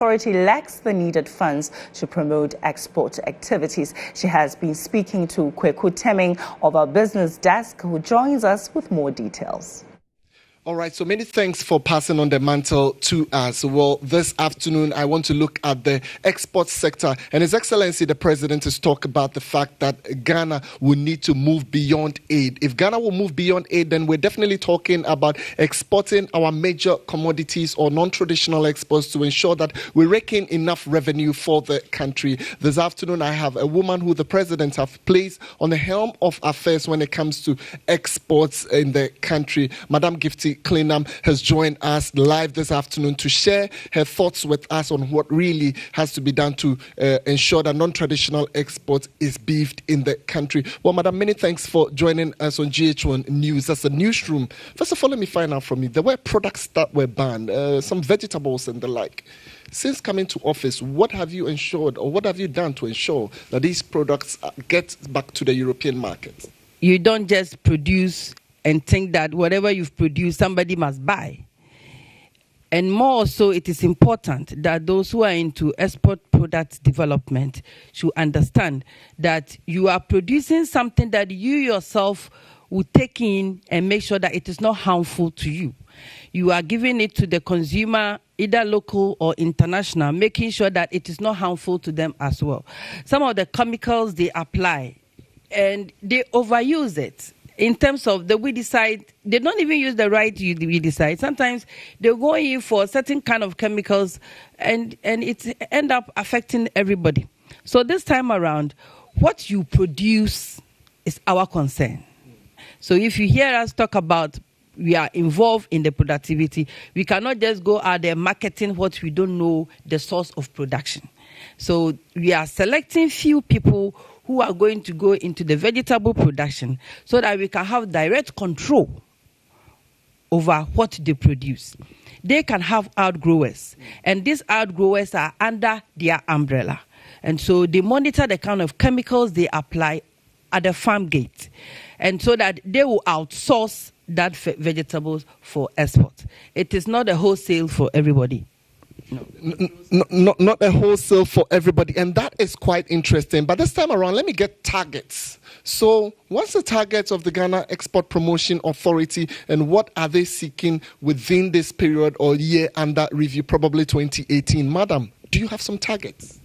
authority lacks the needed funds to promote export activities. She has been speaking to Akuapem of our business desk, who joins us with more details. All right, so many thanks for passing on the mantle to us. Well, this afternoon, I want to look at the export sector. And His Excellency, the President, has talked about the fact that Ghana will need to move beyond aid. If Ghana will move beyond aid, then we're definitely talking about exporting our major commodities or non-traditional exports to ensure that we rake in enough revenue for the country. This afternoon, I have a woman who the President has placed on the helm of affairs when it comes to exports in the country. Madam Gifty Clinam has joined us live this afternoon to share her thoughts with us on what really has to be done to ensure that non-traditional exports is beefed in the country. Well, Madam, many thanks for joining us on GH1 News as a newsroom. First of all, let me find out from you, there were products that were banned, some vegetables and the like. Since coming to office, what have you ensured or what have you done to ensure that these products get back to the European market? You don't just produce and think that whatever you've produced, somebody must buy. And more so, it is important that those who are into export product development should understand that you are producing something that you yourself will take in and make sure that it is not harmful to you. You are giving it to the consumer, either local or international, making sure that it is not harmful to them as well. Some of the chemicals they apply, and they overuse it. In terms of the weedicide, they don't even use the right weedicide. Sometimes they go in for certain kind of chemicals and it end up affecting everybody. So this time around, what you produce is our concern. So if you hear us talk about we are involved in the productivity, we cannot just go out there marketing what we don't know the source of production. So we are selecting few people who are going to go into the vegetable production so that we can have direct control over what they produce. They can have outgrowers, and these outgrowers are under their umbrella. And so they monitor the kind of chemicals they apply at the farm gate, and so that they will outsource that vegetables for export. It is not a wholesale for everybody. Not a wholesale for everybody, and that is quite interesting. But this time around, let me get targets. So what's the target of the Ghana Export Promotion Authority, and what are they seeking within this period or year under review, probably 2018? Madam, do you have some targets?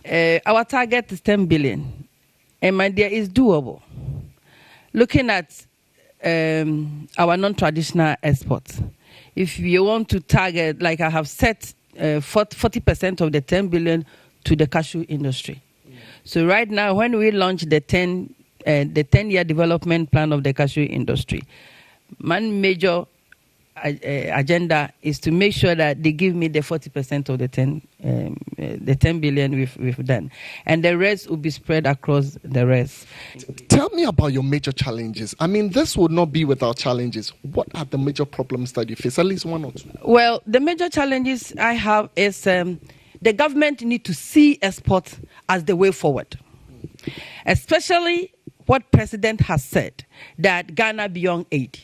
Our target is 10 billion, and my dear, is doable. Looking at our non-traditional exports, if you want to target, like I have set 40% of the 10 billion to the cashew industry. So right now, when we launch the 10-year development plan of the cashew industry, one major agenda is to make sure that they give me the 40% of the 10 billion we've done, and the rest will be spread across the rest. Tell me about your major challenges. I mean, this would not be without challenges. What are the major problems that you face? At least one or two. Well, the major challenges I have is the government need to see export as the way forward, especially what President has said, that Ghana beyond aid.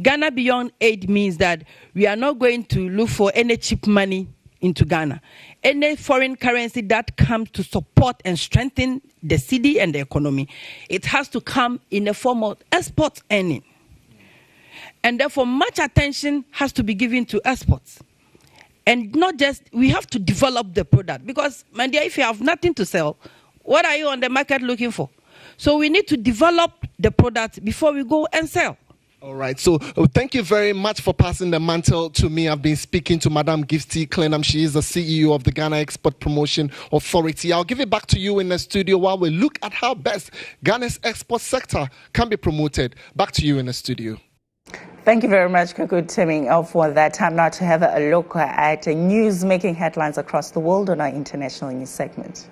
Ghana beyond aid means that we are not going to look for any cheap money into Ghana. Any foreign currency that comes to support and strengthen the city and the economy, it has to come in the form of export earning. And therefore, much attention has to be given to exports. And not just, we have to develop the product. Because, my dear, if you have nothing to sell, what are you on the market looking for? So we need to develop the product before we go and sell. All right, so thank you very much for passing the mantle to me. I've been speaking to Madam Gifty Clinam. She is the CEO of the Ghana Export Promotion Authority. I'll give it back to you in the studio while we look at how best Ghana's export sector can be promoted. Back to you in the studio. Thank you very much, Akuapem, for that. Time now to have a look at news making headlines across the world on our international news segment.